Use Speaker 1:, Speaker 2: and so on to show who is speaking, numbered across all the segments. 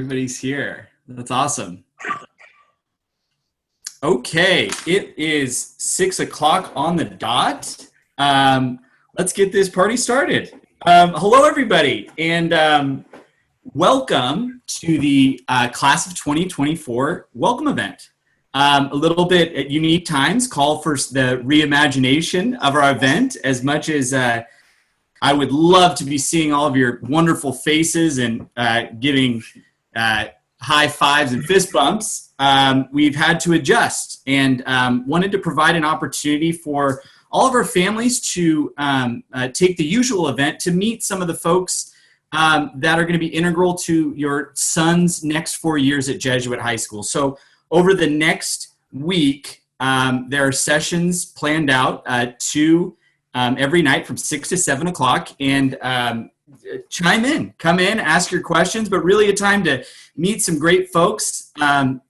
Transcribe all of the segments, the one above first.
Speaker 1: Everybody's here. That's awesome. Okay, it is 6 o'clock on the dot. Let's get this party started. Hello, everybody, and welcome to the Class of 2024 welcome event. A little bit at unique times, call for the reimagination of our event as much as I would love to be seeing all of your wonderful faces and giving high fives and fist bumps. We've had to adjust and wanted to provide an opportunity for all of our families to take the usual event to meet some of the folks that are going to be integral to your son's next 4 years at Jesuit High School. So over the next week, there are sessions planned out every night from 6 to 7 o'clock, and come in, ask your questions, but really a time to meet some great folks,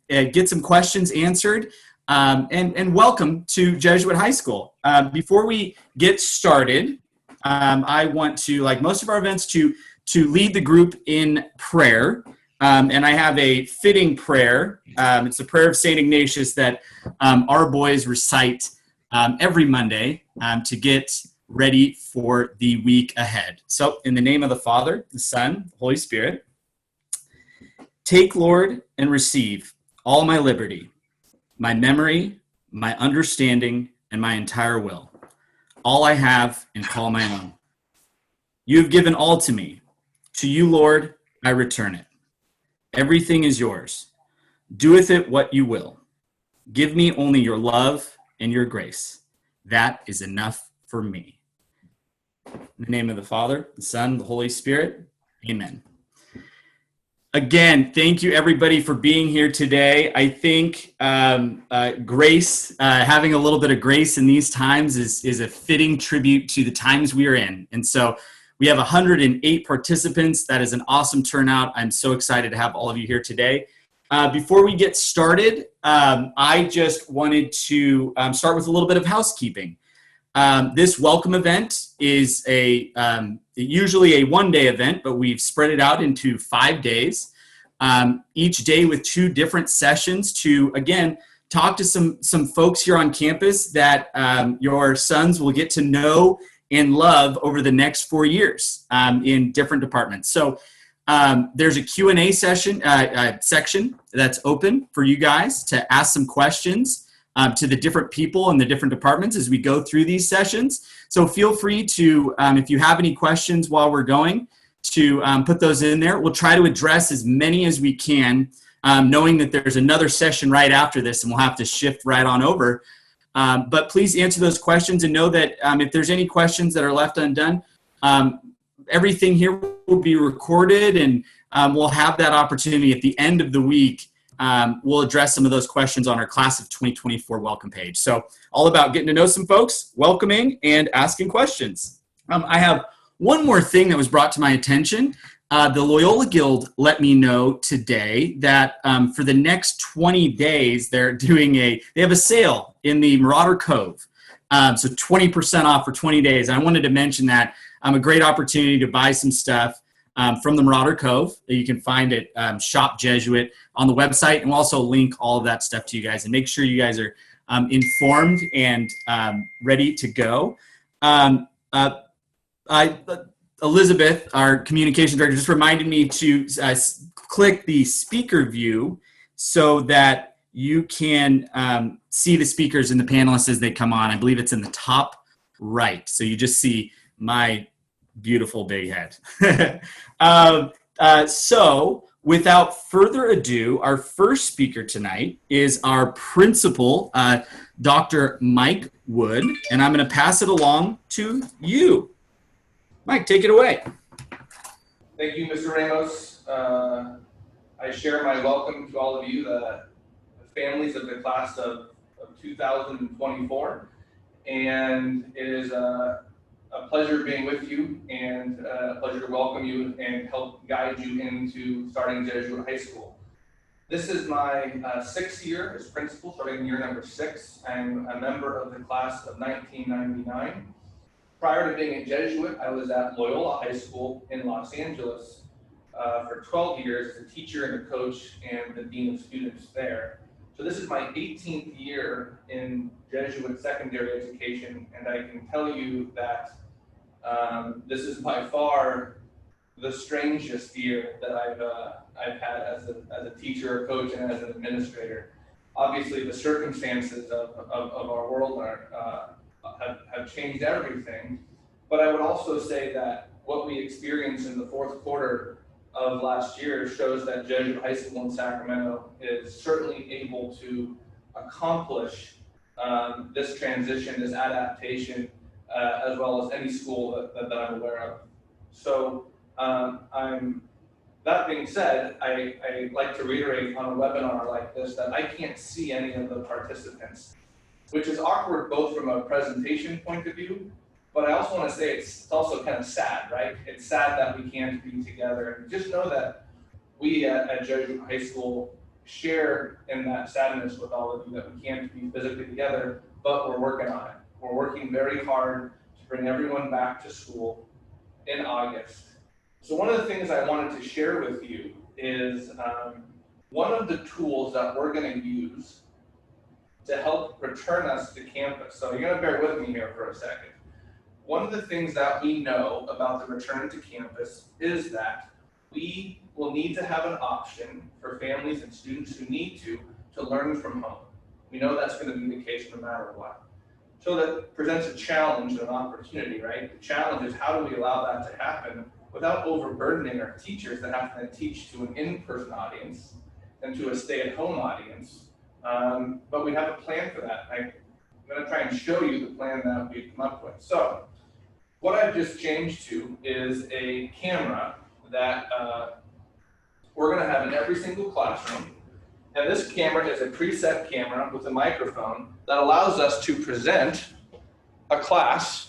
Speaker 1: get some questions answered, and welcome to Jesuit High School. Before we get started, I want to, like most of our events, to lead the group in prayer. And I have a fitting prayer. It's the prayer of St Ignatius that our boys recite every Monday to get ready for the week ahead. So in the name of the Father, the Son, the Holy Spirit, take, Lord, and receive all my liberty, my memory, my understanding, and my entire will, all I have and call my own. You have given all to me. To you, Lord, I return it. Everything is yours. Do with it what you will. Give me only your love and your grace. That is enough for me. In the name of the Father, the Son, the Holy Spirit, amen. Again, thank you everybody for being here today. I think grace, having a little bit of grace in these times is a fitting tribute to the times we are in. And so we have 108 participants. That is an awesome turnout. I'm so excited to have all of you here today. Before we get started, I just wanted to start with a little bit of housekeeping. This welcome event is usually a one-day event, but we've spread it out into 5 days, each day with 2 different sessions to, again, talk to some folks here on campus that your sons will get to know and love over the next 4 years in different departments. So there's a Q&A section that's open for you guys to ask some questions to the different people in the different departments as we go through these sessions. So feel free to, if you have any questions while we're going, to put those in there. We'll try to address as many as we can, knowing that there's another session right after this and we'll have to shift right on over. But please answer those questions and know that if there's any questions that are left undone, everything here will be recorded and we'll have that opportunity at the end of the week. We'll address some of those questions on our Class of 2024 welcome page. So all about getting to know some folks, welcoming, and asking questions. I have one more thing that was brought to my attention. The Loyola Guild let me know today that for the next 20 days, they have a sale in the Marauder Cove. So 20% off for 20 days. I wanted to mention that a great opportunity to buy some stuff from the Marauder Cove that you can find at Shop Jesuit on the website. And we'll also link all of that stuff to you guys and make sure you guys are informed and ready to go. Elizabeth, our communications director, just reminded me to click the speaker view so that you can see the speakers and the panelists as they come on. I believe it's in the top right. So you just see my beautiful big head. So without further ado, our first speaker tonight is our principal, Dr. Mike Wood, and I'm going to pass it along to you. Mike, take it away.
Speaker 2: Thank you, Mr. Ramos. I share my welcome to all of you, the families of the class of 2024, and it is a pleasure being with you and a pleasure to welcome you and help guide you into starting Jesuit High School. This is my 6th year as principal, starting year number 6. I'm a member of the class of 1999. Prior to being a Jesuit, I was at Loyola High School in Los Angeles, for 12 years as a teacher and a coach and the dean of students there. So this is my 18th year in Jesuit secondary education, and I can tell you that this is by far the strangest year that I've had as a teacher, a coach, and as an administrator. Obviously, the circumstances of our world have changed everything, but I would also say that what we experienced in the fourth quarter of last year shows that Jesuit High School in Sacramento is certainly able to accomplish this transition, this adaptation, as well as any school that I'm aware of. So that being said, I like to reiterate on a webinar like this that I can't see any of the participants, which is awkward both from a presentation point of view, but I also want to say it's also kind of sad, right? It's sad that we can't be together. And just know that we at Jesuit High School share in that sadness with all of you that we can't be physically together, but we're working on it. We're working very hard to bring everyone back to school in August. So one of the things I wanted to share with you is one of the tools that we're going to use to help return us to campus. So you're going to bear with me here for a second. One of the things that we know about the return to campus is that we will need to have an option for families and students who need to learn from home. We know that's going to be the case no matter what. So that presents a challenge and an opportunity, right? The challenge is how do we allow that to happen without overburdening our teachers that have to teach to an in-person audience and to a stay-at-home audience. But we have a plan for that. I'm going to try and show you the plan that we've come up with. So what I've just changed to is a camera that we're going to have in every single classroom. And this camera is a preset camera with a microphone that allows us to present a class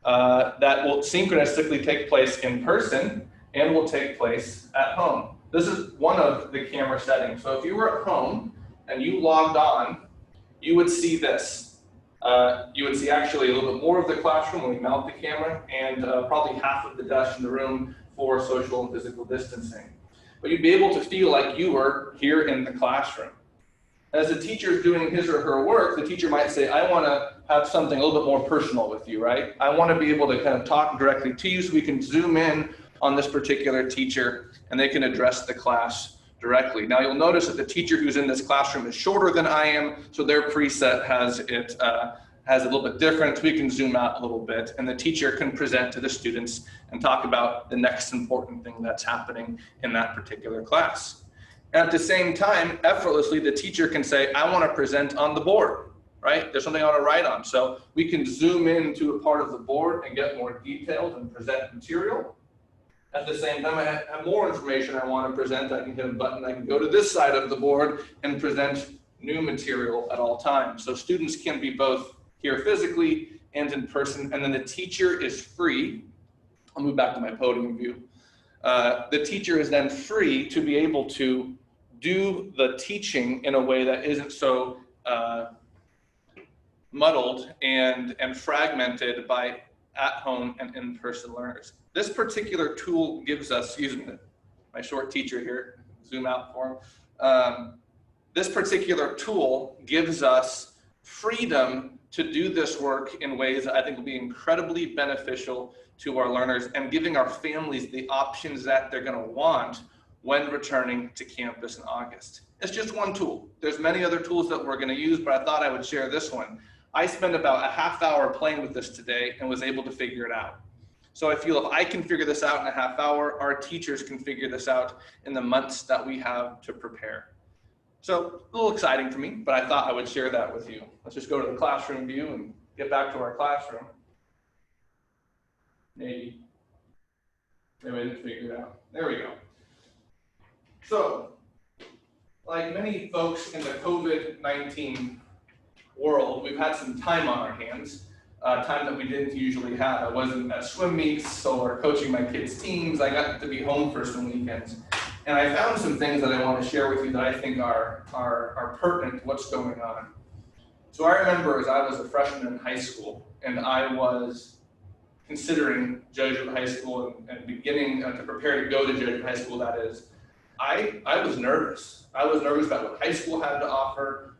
Speaker 2: that will synchronistically take place in person and will take place at home. This is one of the camera settings. So if you were at home and you logged on, you would see this. You would see actually a little bit more of the classroom when we mount the camera, and probably half of the desk in the room for social and physical distancing. But you'd be able to feel like you were here in the classroom. As the teacher is doing his or her work, the teacher might say, I want to have something a little bit more personal with you, right? I want to be able to kind of talk directly to you so we can zoom in on this particular teacher and they can address the class directly. Now you'll notice that the teacher who's in this classroom is shorter than I am, so their preset has a little bit different. We can zoom out a little bit, and the teacher can present to the students and talk about the next important thing that's happening in that particular class. At the same time, effortlessly, the teacher can say, I want to present on the board, right? There's something I want to write on. So we can zoom into a part of the board and get more detailed and present material. At the same time, I have more information I want to present. I can hit a button. I can go to this side of the board and present new material at all times. So students can be both here physically and in person. And then the teacher is free. I'll move back to my podium view. The teacher is then free to be able to do the teaching in a way that isn't so muddled and fragmented by at-home and in-person learners. This particular tool gives us, excuse me, my short teacher here, zoom out for him. This particular tool gives us freedom to do this work in ways that I think will be incredibly beneficial to our learners and giving our families the options that they're going to want when returning to campus in August. It's just one tool. There's many other tools that we're going to use, but I thought I would share this one. I spent about a half hour playing with this today and was able to figure it out. So I feel if I can figure this out in a half hour, our teachers can figure this out in the months that we have to prepare. So a little exciting for me, but I thought I would share that with you. Let's just go to the classroom view and get back to our classroom. Maybe I didn't figure it out. There we go. So, like many folks in the COVID-19 world, we've had some time on our hands, time that we didn't usually have. I wasn't at swim meets or coaching my kids' teams. I got to be home for some weekends. And I found some things that I want to share with you that I think are pertinent to what's going on. So I remember as I was a freshman in high school, and I was considering Jesuit high school and beginning to prepare to go to Jesuit high school, that is, I was nervous. I was nervous about what high school had to offer,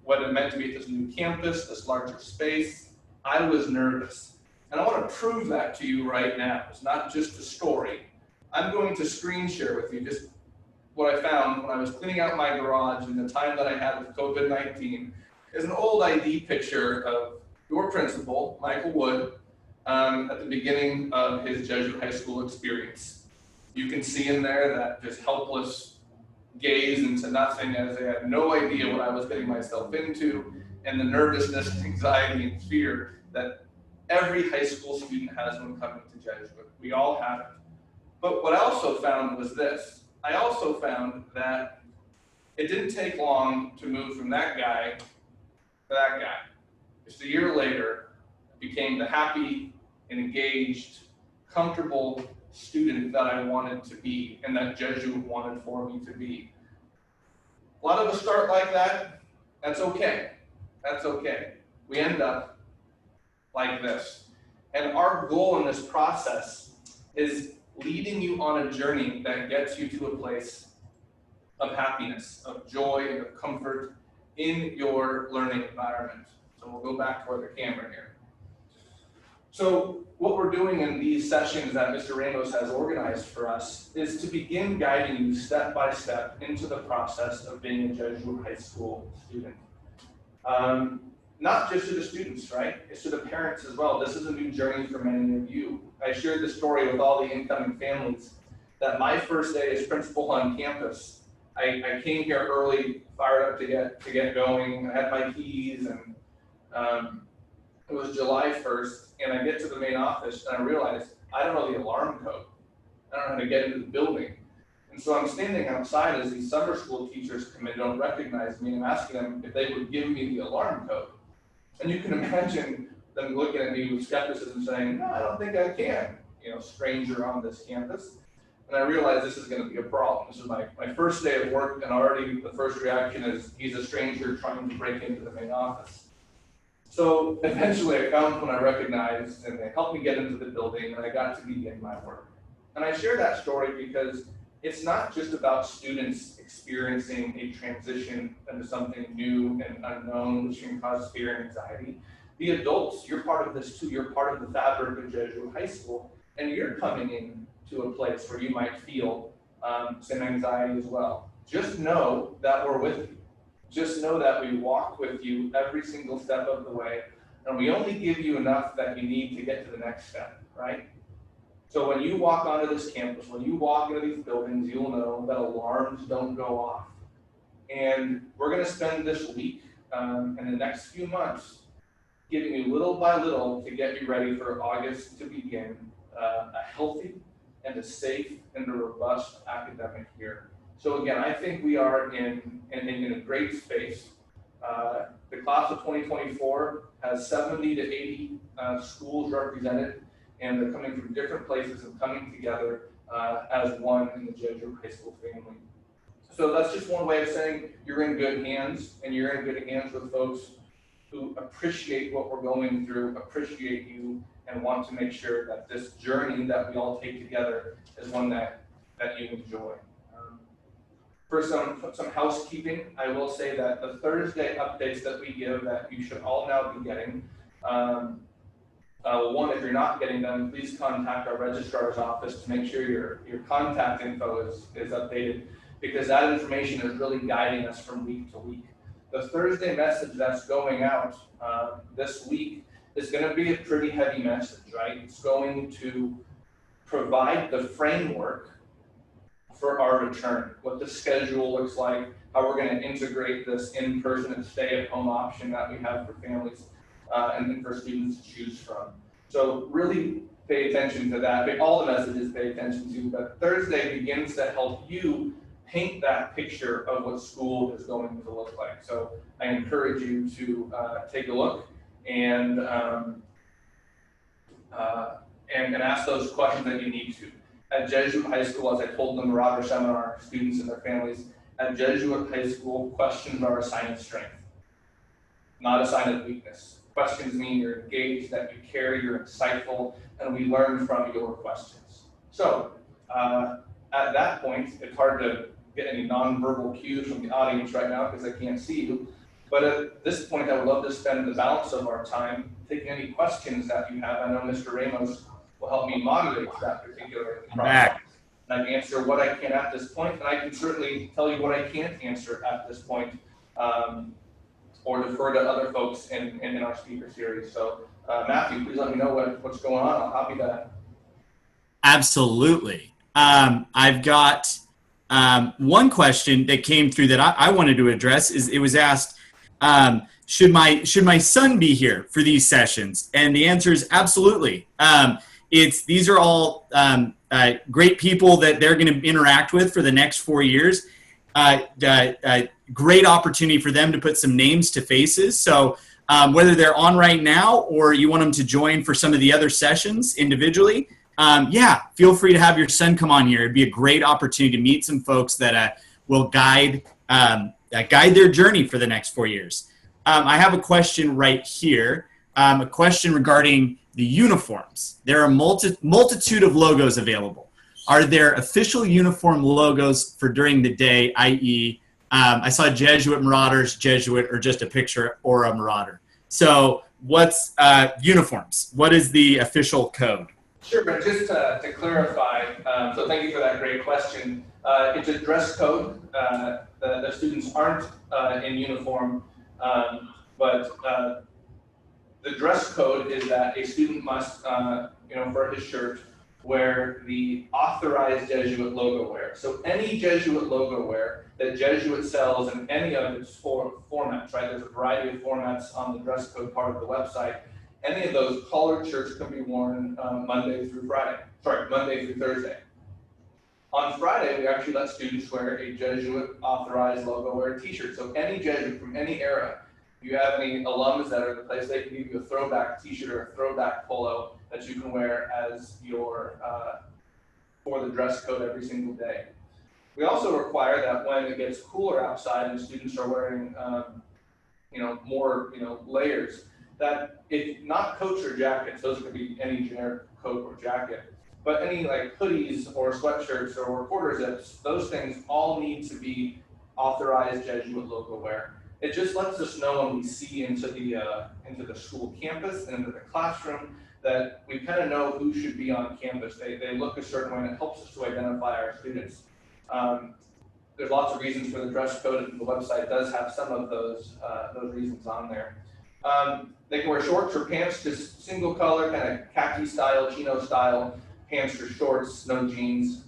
Speaker 2: what it meant to be at this new campus, this larger space. I was nervous. And I want to prove that to you right now. It's not just a story. I'm going to screen share with you just what I found when I was cleaning out my garage in the time that I had with COVID-19. Is an old ID picture of your principal, Michael Wood, at the beginning of his Jesuit high school experience. You can see in there that just helpless gaze into nothing, as I had no idea what I was getting myself into, and the nervousness, anxiety, and fear that every high school student has when coming to Jesuit. We all have it. But what I also found was this. I also found that it didn't take long to move from that guy to that guy. Just a year later, I became the happy, engaged, comfortable student that I wanted to be and that Jesuit wanted for me to be. A lot of us start like that. That's okay. That's okay. We end up like this. And our goal in this process is leading you on a journey that gets you to a place of happiness, of joy, and of comfort in your learning environment. So we'll go back toward the camera here. So what we're doing in these sessions that Mr. Ramos has organized for us is to begin guiding you step by step into the process of being a Jesuit high school student. Not just to the students, right? It's to the parents as well. This is a new journey for many of you. I shared the story with all the incoming families that my first day as principal on campus, I came here early, fired up to get going. I had my keys, and it was July 1st, and I get to the main office, and I realize I don't know the alarm code. I don't know how to get into the building. And so I'm standing outside as these summer school teachers come in, don't recognize me, and I'm asking them if they would give me the alarm code. And you can imagine them looking at me with skepticism saying, no, I don't think I can, stranger on this campus. And I realized this is going to be a problem. This is my first day of work, and already the first reaction is he's a stranger trying to break into the main office. So eventually I found when I recognized, and they helped me get into the building, and I got to begin my work. And I share that story because it's not just about students experiencing a transition into something new and unknown, which can cause fear and anxiety. The adults, you're part of this too. You're part of the fabric of Jesuit high school, and you're coming in to a place where you might feel some anxiety as well. Just know that we're with you. Just know that we walk with you every single step of the way, and we only give you enough that you need to get to the next step, right? So when you walk onto this campus, when you walk into these buildings, you'll know that alarms don't go off. And we're going to spend this week and the next few months giving you little by little to get you ready for August to begin a healthy and a safe and a robust academic year. So again, I think we are in a great space. The class of 2024 has 70 to 80 schools represented, and they're coming from different places and coming together as one in the Jesuit high school family. So that's just one way of saying you're in good hands, and you're in good hands with folks who appreciate what we're going through, appreciate you, and want to make sure that this journey that we all take together is one that you enjoy. For some housekeeping, I will say that the Thursday updates that we give that you should all now be getting, one, if you're not getting them, please contact our registrar's office to make sure your contact info is updated, because that information is really guiding us from week to week. The Thursday message that's going out this week is going to be a pretty heavy message, right? It's going to provide the framework for our return, what the schedule looks like, how we're going to integrate this in-person and stay-at-home option that we have for families and then for students to choose from. So really pay attention to that. All the messages pay attention to, but Thursday begins to help you paint that picture of what school is going to look like. So I encourage you to take a look and ask those questions that you need to. At Jesuit High School, as I told the Marauder Seminar students and their families, at Jesuit High School, questions are a sign of strength, not a sign of weakness. questions mean you're engaged, that you care, you're insightful, and we learn from your questions. So at that point, it's hard to get any nonverbal cues from the audience right now because I can't see you. But at this point, I would love to spend the balance of our time taking any questions that you have. I know Mr. Ramos will help me moderate that particular process. And I can answer what I can at this point, and I can certainly tell you what I can't answer at this point, or defer to other folks in our speaker series. So Matthew, please let me know what's going on. I'll copy that.
Speaker 1: Absolutely. I've got one question that came through that I wanted to address. It was asked, should my son be here for these sessions? And the answer is absolutely. These are all great people that they're going to interact with for the next 4 years. Great opportunity for them to put some names to faces. So whether they're on right now or you want them to join for some of the other sessions individually, feel free to have your son come on here. It'd be a great opportunity to meet some folks that will guide their journey for the next 4 years. I have a question right here, a question regarding the uniforms. There are a multitude of logos available. Are there official uniform logos for during the day, i.e., I saw Jesuit Marauders, Jesuit, or just a picture or a Marauder. So what's uniforms? What is the official code?
Speaker 2: Sure, but just to clarify, so thank you for that great question. It's a dress code. The students aren't in uniform, but the dress code is that a student must, for his shirt, wear the authorized Jesuit logo wear. So any Jesuit logo wear that Jesuit sells in any of its formats, right? There's a variety of formats on the dress code part of the website. Any of those collared shirts can be worn Monday through Thursday. On Friday, we actually let students wear a Jesuit authorized logo wear t-shirt. So any Jesuit from any era, if you have any alums that are in the place, they can give you a throwback t-shirt or a throwback polo that you can wear as your for the dress code every single day. We also require that when it gets cooler outside and students are wearing more layers, that if not coats or jackets, those could be any generic coat or jacket, but any like hoodies or sweatshirts or quarter zips, those things all need to be authorized Jesuit logo wear. It just lets us know when we see into the school campus and into the classroom that we kind of know who should be on campus. They look a certain way, and it helps us to identify our students. There's lots of reasons for the dress code, and the website does have some of those reasons on there. They can wear shorts or pants, just single color, kind of khaki style, chino style, pants or shorts, no jeans.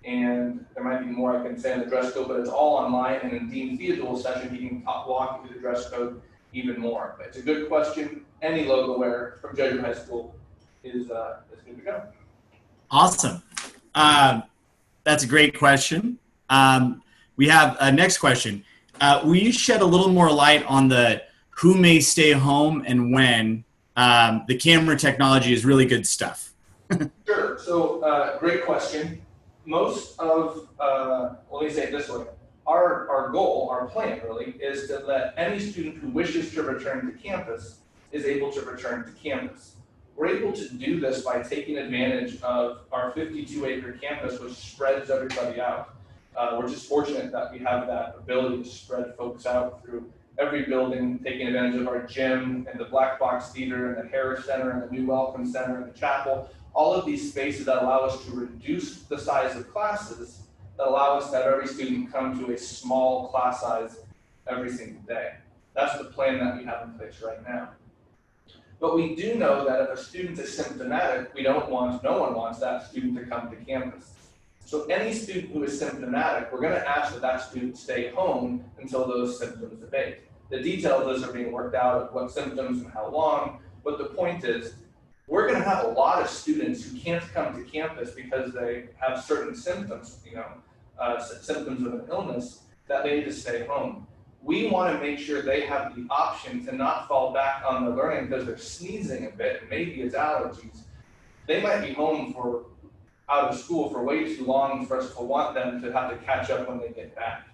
Speaker 2: And there might be more I can say in the dress code, but it's all online. And in Dean Theodul's session, he can walk you through the dress code even more. But it's a good question. Any logo wear from Jesuit High School is good to go.
Speaker 1: Awesome. That's a great question. We have a next question. Will you shed a little more light on the who may stay home and when? The camera technology is really good stuff.
Speaker 2: Sure. So great question. Most of, let me say it this way. Our goal, our plan really, is to let any student who wishes to return to campus is able to return to campus. We're able to do this by taking advantage of our 52-acre campus, which spreads everybody out. We're just fortunate that we have that ability to spread folks out through every building, taking advantage of our gym and the Black Box Theater and the Harris Center and the New Welcome Center and the chapel. All of these spaces that allow us to reduce the size of classes, that allow us to have every student come to a small class size every single day. That's the plan that we have in place right now. But we do know that if a student is symptomatic, no one wants that student to come to campus. So any student who is symptomatic, we're going to ask that student stay home until those symptoms abate. The details of this are being worked out of what symptoms and how long, but the point is, we're going to have a lot of students who can't come to campus because they have certain symptoms, symptoms of an illness, that they need to stay home. We want to make sure they have the option to not fall back on their learning because they're sneezing a bit, and maybe it's allergies. They might be home out of school for way too long for us to want them to have to catch up when they get back.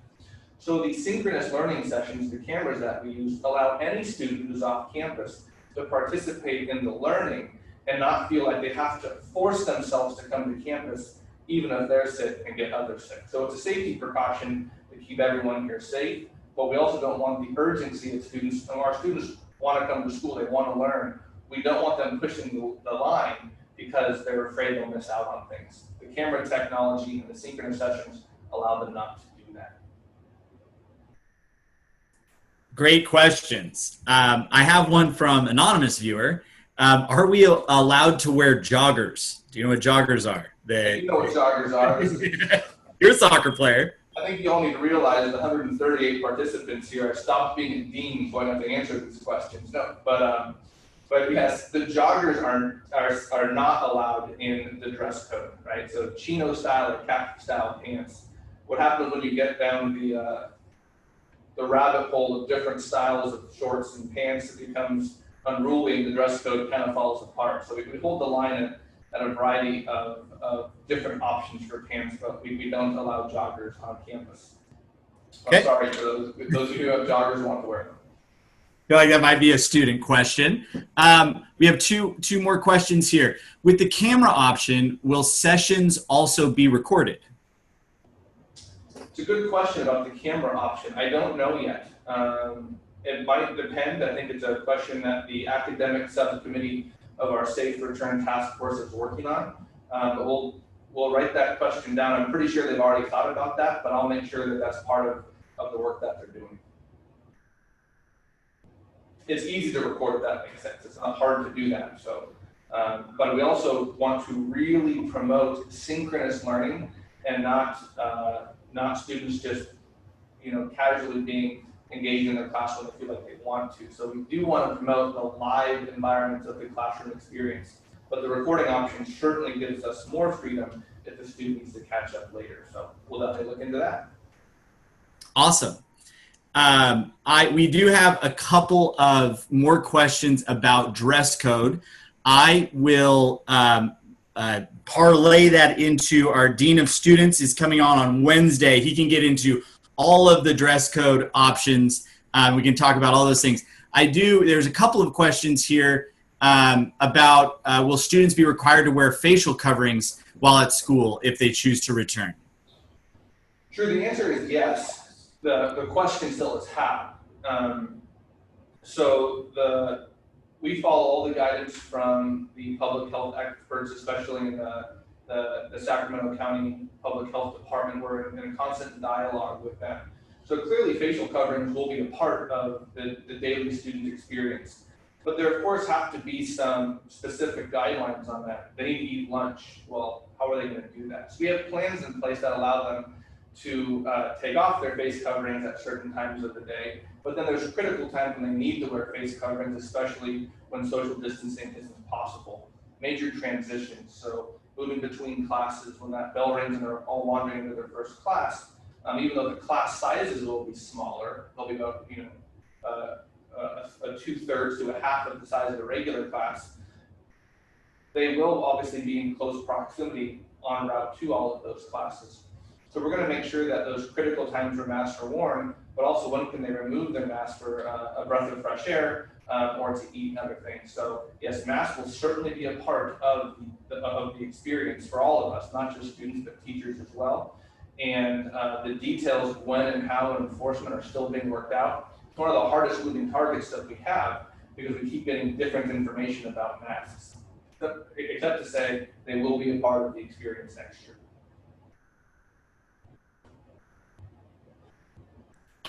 Speaker 2: So these synchronous learning sessions, the cameras that we use, allow any student who's off campus to participate in the learning and not feel like they have to force themselves to come to campus even if they're sick and get others sick. So it's a safety precaution to keep everyone here safe, but we also don't want the urgency of students. And our students want to come to school, they want to learn. We don't want them pushing the line because they're afraid they'll miss out on things. The camera technology and the synchronous sessions allow them not to do that.
Speaker 1: Great questions. I have one from anonymous viewer. Are we allowed to wear joggers? Do you know what joggers are?
Speaker 2: You know what joggers are.
Speaker 1: You're a soccer player.
Speaker 2: I think you all need to realize the 138 participants here have stopped being a dean, so I don't have to answer these questions. No, but yes, the joggers are not allowed in the dress code, right? So chino style or khaki style pants. What happens when you get down the rabbit hole of different styles of shorts and pants, it becomes unruly and the dress code kind of falls apart. So we hold the line at a variety of different options for pants, but we don't allow joggers on campus.
Speaker 1: Okay.
Speaker 2: I'm sorry for those of you who have joggers and want to wear them.
Speaker 1: I feel like that might be a student question. We have two more questions here. With the camera option, will sessions also be recorded?
Speaker 2: It's a good question about the camera option. I don't know yet. It might depend. I think it's a question that the academic subcommittee of our Safe Return Task Force is working on. But we'll write that question down. I'm pretty sure they've already thought about that, but I'll make sure that that's part of the work that they're doing. It's easy to record if that makes sense. It's not hard to do that. So, but we also want to really promote synchronous learning and not students just casually being engaged in their class when they feel like they want to. So we do want to promote the live environments of the classroom experience, but the recording option certainly gives us more freedom if the student needs to catch up later. So we'll definitely look into that.
Speaker 1: Awesome. We do have a couple of more questions about dress code. I will parlay that into our Dean of Students is coming on Wednesday. He can get into all of the dress code options. We can talk about all those things. There's a couple of questions here about will students be required to wear facial coverings while at school if they choose to return?
Speaker 2: Sure, the answer is yes. The question still is how. We follow all the guidance from the public health experts, especially in the Sacramento County Public Health Department. We're in constant dialogue with them. So clearly facial coverings will be a part of the daily student experience. But there, of course, have to be some specific guidelines on that. They need to eat lunch. Well, how are they going to do that? So we have plans in place that allow them to take off their face coverings at certain times of the day. But then there's critical times when they need to wear face coverings, especially when social distancing isn't possible. Major transitions, so moving between classes, when that bell rings and they're all wandering into their first class, even though the class sizes will be smaller, they'll be about a 2/3 to a half of the size of a regular class, they will obviously be in close proximity en route to all of those classes. So we're going to make sure that those critical times where masks are worn, but also when can they remove their mask for a breath of fresh air or to eat and other things. So yes, masks will certainly be a part of the experience for all of us, not just students, but teachers as well. And the details of when and how and enforcement are still being worked out. It's one of the hardest moving targets that we have because we keep getting different information about masks, except to say they will be a part of the experience next year.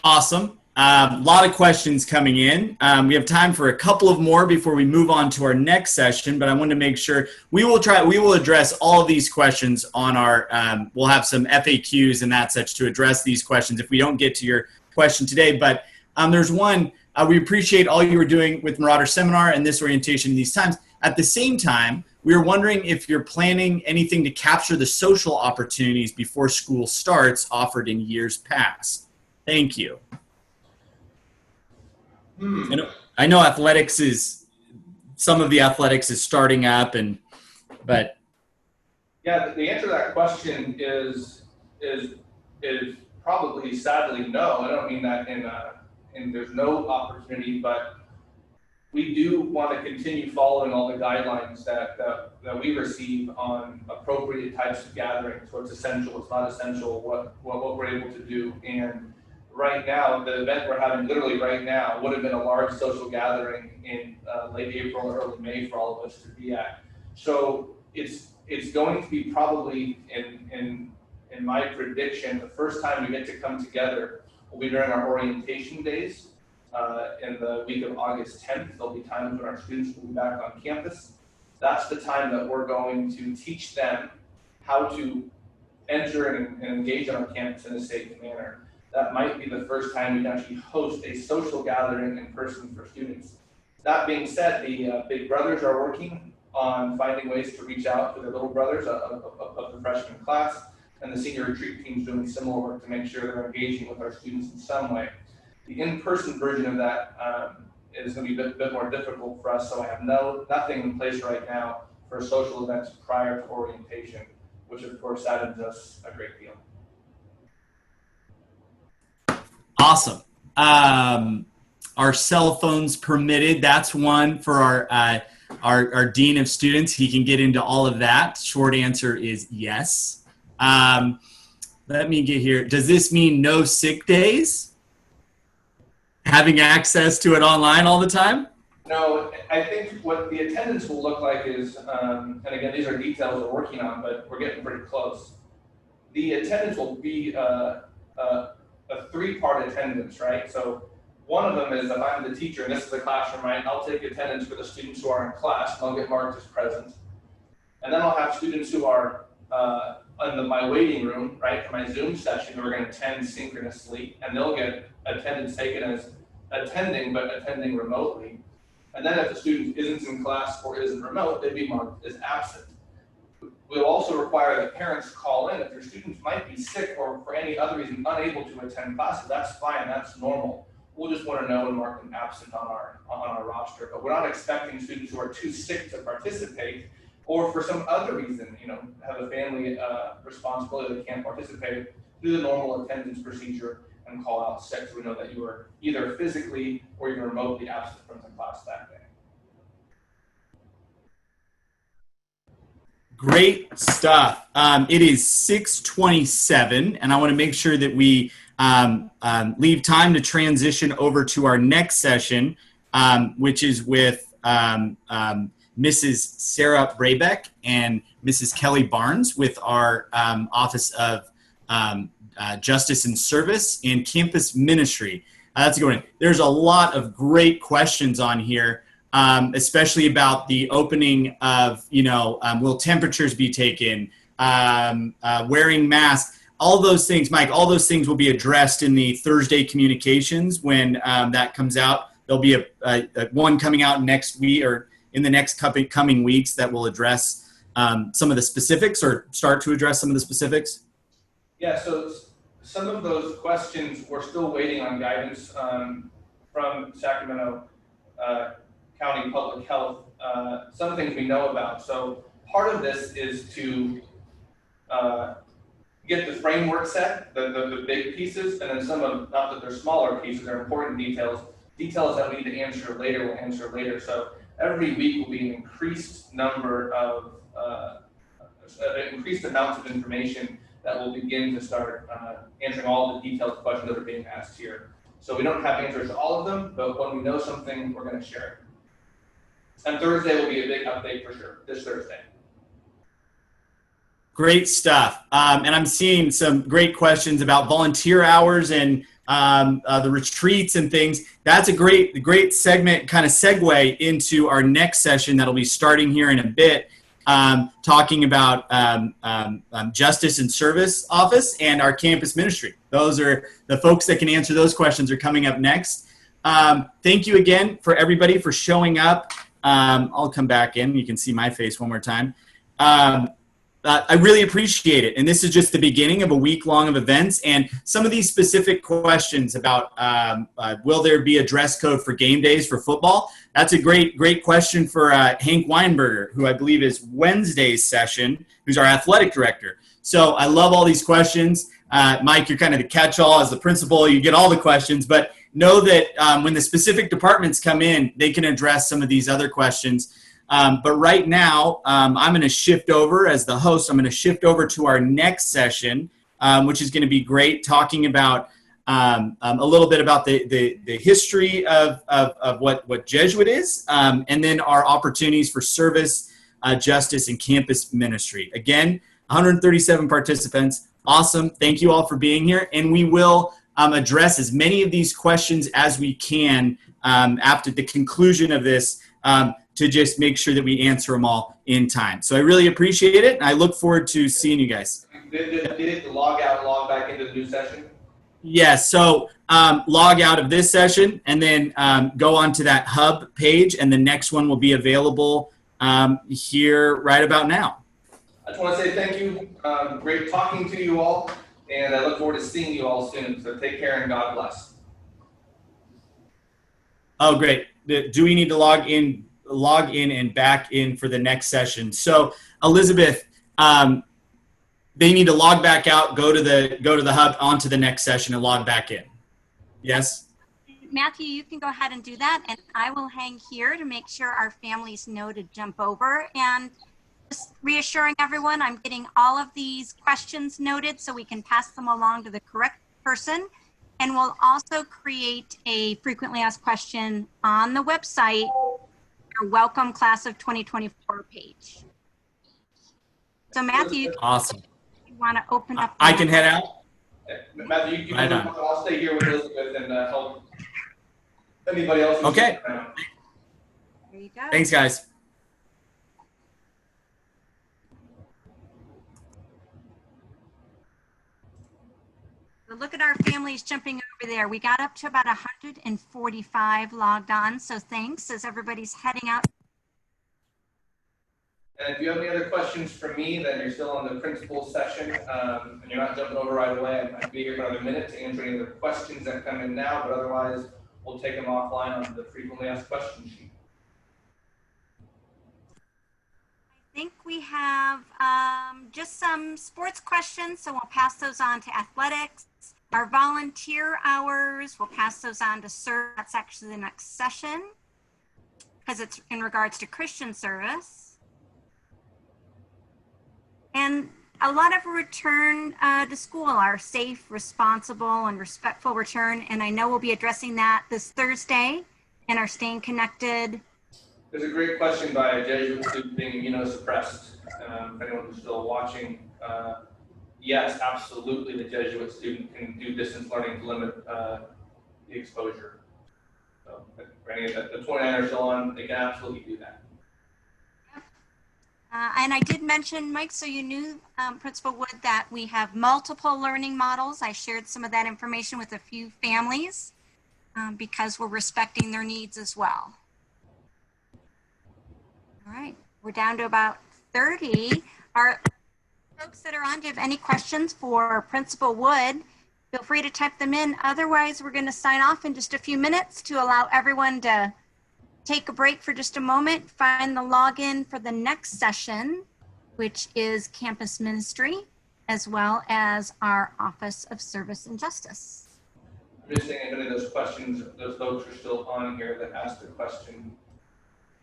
Speaker 1: Awesome. A lot of questions coming in. We have time for a couple of more before we move on to our next session, but I want to make sure we will address all of these questions on our, we'll have some FAQs and that such to address these questions if we don't get to your question today. But there's one, we appreciate all you were doing with Marauder Seminar and this orientation in these times. At the same time, we were wondering if you're planning anything to capture the social opportunities before school starts offered in years past. Thank you. I know athletics is, some of the athletics is starting up but.
Speaker 2: Yeah, the answer to that question is probably sadly no. I don't mean that in there's no opportunity, but we do want to continue following all the guidelines that we receive on appropriate types of gatherings, what's essential, what's not essential, what we're able to do. And right now, the event we're having literally right now would have been a large social gathering in late April or early May for all of us to be at. So it's going to be probably in my prediction, the first time we get to come together will be during our orientation days. In the week of August 10th, there'll be times when our students will be back on campus. That's the time that we're going to teach them how to enter and engage on our campus in a safe manner. That might be the first time we can actually host a social gathering in person for students. That being said, the big brothers are working on finding ways to reach out to their little brothers of the freshman class, and the senior retreat team is doing similar work to make sure they're engaging with our students in some way. The in-person version of that is going to be a bit more difficult for us, so I have nothing in place right now for social events prior to orientation, which of course saddens us a great deal.
Speaker 1: Awesome. Are cell phones permitted? That's one for our dean of students. He can get into all of that. Short answer is yes. Let me get here. Does this mean no sick days? Having access to it online all the time?
Speaker 2: No, I think what the attendance will look like is, and again, these are details we're working on, but we're getting pretty close. The attendance will be a three-part attendance, right? So one of them is if I'm the teacher and this is the classroom, right? I'll take attendance for the students who are in class, and I'll get marked as present. And then I'll have students who are in my waiting room, right, for my Zoom session, who are going to attend synchronously, and they'll get attendance taken as attending, but attending remotely. And then if the student isn't in class or isn't remote, they'd be marked as absent. We'll also require that parents call in if your students might be sick or for any other reason unable to attend classes. That's fine, that's normal. We'll just want to know and mark them absent on our roster. But we're not expecting students who are too sick to participate or for some other reason, have a family responsibility that can't participate, do the normal attendance procedure and call out sick so we know that you were either physically or even remotely absent from the class that day.
Speaker 1: Great stuff. It is 6:27, and I want to make sure that we leave time to transition over to our next session, which is with Mrs. Sarah Brabeck and Mrs. Kelly Barnes with our Office of Justice and Service and Campus Ministry. That's a good one. There's a lot of great questions on here, especially about the opening of, will temperatures be taken, wearing masks, all those things. Mike, all those things will be addressed in the Thursday communications when that comes out. There'll be a one coming out next week or in the next coming weeks that will address some of the specifics or start to address some of the specifics.
Speaker 2: Yeah, so some of those questions, we're still waiting on guidance from Sacramento County Public Health. Some things we know about. So part of this is to get the framework set, the big pieces, and then some of, not that they're smaller pieces, they're important details that we need to answer later, we'll answer later. So every week will be an increased number of, increased amounts of information that will begin to start answering all the detailed questions that are being asked here. So we don't have answers to all of them, but when we know something, we're going to share it. And Thursday will be a big update for sure, this Thursday.
Speaker 1: Great stuff. And I'm seeing some great questions about volunteer hours and the retreats and things. That's a great segment, kind of segue into our next session that'll be starting here in a bit. Talking about Justice and Service Office and our campus ministry. Those are the folks that can answer those questions are coming up next. Thank you again for everybody for showing up. I'll come back in. You can see my face one more time. I really appreciate it. And this is just the beginning of a week long of events. And some of these specific questions about will there be a dress code for game days for football? That's a great question for Hank Weinberger, who I believe is Wednesday's session, who's our athletic director. So I love all these questions. Mike, you're kind of the catch-all as the principal. You get all the questions, but know that when the specific departments come in, they can address some of these other questions. But right now, I'm going to shift over as the host. I'm going to shift over to our next session, which is going to be great, talking about a little bit about the history of what Jesuit is, and then our opportunities for service, justice, and campus ministry. Again, 137 participants. Awesome. Thank you all for being here. And we will address as many of these questions as we can after the conclusion of this, to just make sure that we answer them all in time. So I really appreciate it, and I look forward to seeing you guys.
Speaker 2: Did it log out and log back into the new session?
Speaker 1: Yes, so log out of this session, and then go on to that hub page, and the next one will be available here right about now.
Speaker 2: I just want to say thank you. Great talking to you all, and I look forward to seeing you all soon. So take care and God bless.
Speaker 1: Oh, great. Do we need to log in and back in for the next session? So Elizabeth, they need to log back out, go to the hub, onto the next session, and log back in. Yes?
Speaker 3: Matthew, you can go ahead and do that, and I will hang here to make sure our families know to jump over. And just reassuring everyone, I'm getting all of these questions noted so we can pass them along to the correct person. And we'll also create a frequently asked question on the website, our Welcome Class of 2024 page. So Matthew,
Speaker 1: Awesome.
Speaker 3: you want to open up?
Speaker 1: I can head out?
Speaker 2: Matthew, you
Speaker 1: Right
Speaker 2: can
Speaker 1: on.
Speaker 2: I'll stay here with Elizabeth and help anybody else.
Speaker 1: Okay.
Speaker 3: There you go.
Speaker 1: Thanks, guys.
Speaker 3: So look at our families jumping over there. We got up to about 145 logged on. So thanks as everybody's heading out.
Speaker 2: And if you have any other questions for me, then you're still on the principal session, and you're not jumping over right away. I might be here for another minute to answer any of the questions that come in now, but otherwise we'll take them offline on the frequently asked question sheet.
Speaker 3: I think we have just some sports questions, so we'll pass those on to athletics. Our volunteer hours, we'll pass those on to service. That's actually the next session because it's in regards to Christian service. And a lot of return to school are safe, responsible, and respectful return. And I know we'll be addressing that this Thursday in our Staying Connected.
Speaker 2: There's a great question by a Jesuit student being immunosuppressed. If anyone who's still watching, yes, absolutely, the Jesuit student can do distance learning to limit the exposure. So for any of the 29 are still on, they can absolutely do that.
Speaker 3: And I did mention, Mike, so you knew, Principal Wood, that we have multiple learning models. I shared some of that information with a few families because we're respecting their needs as well. All right, we're down to about 30. Our folks that are on, do you have any questions for Principal Wood? Feel free to type them in. Otherwise, we're going to sign off in just a few minutes to allow everyone to take a break for just a moment, find the login for the next session, which is campus ministry, as well as our Office of Service and Justice.
Speaker 2: I'm just saying if any of those questions, those folks are still on here that asked the question.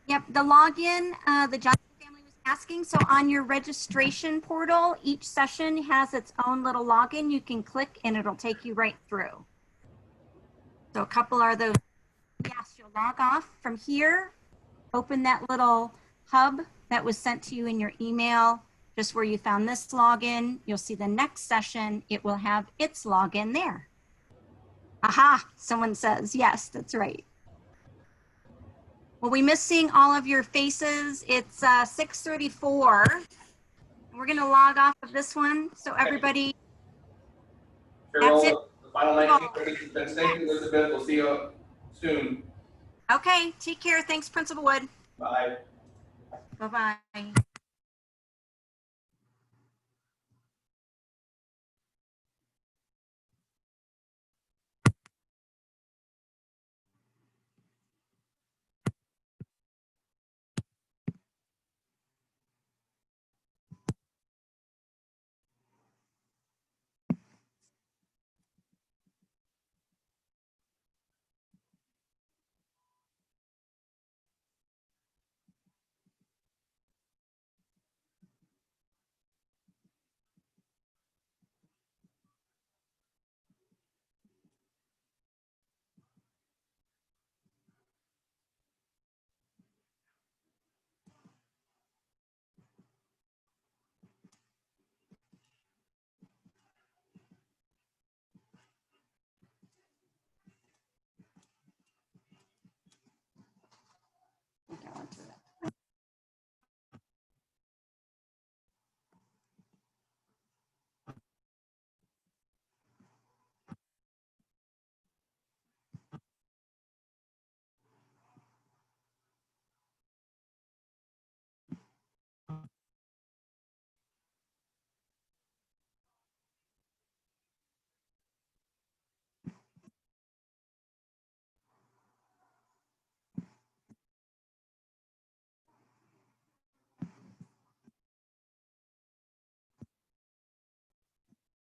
Speaker 3: Yep, the login, the Johnson family was asking. So on your registration portal, each session has its own little login. You can click and it'll take you right through. So a couple are those. Yes, you'll log off from here, open that little hub that was sent to you in your email, just where you found this login. You'll see the next session. It will have its login there. Aha, someone says, yes, that's right. Well, we miss seeing all of your faces. It's 6:34. We're going to log off of this one. So everybody, that's it.
Speaker 2: The final 19 participants. Thank you, Elizabeth. We'll see you soon.
Speaker 3: Okay, take care. Thanks, Principal Wood.
Speaker 2: Bye.
Speaker 3: Bye-bye.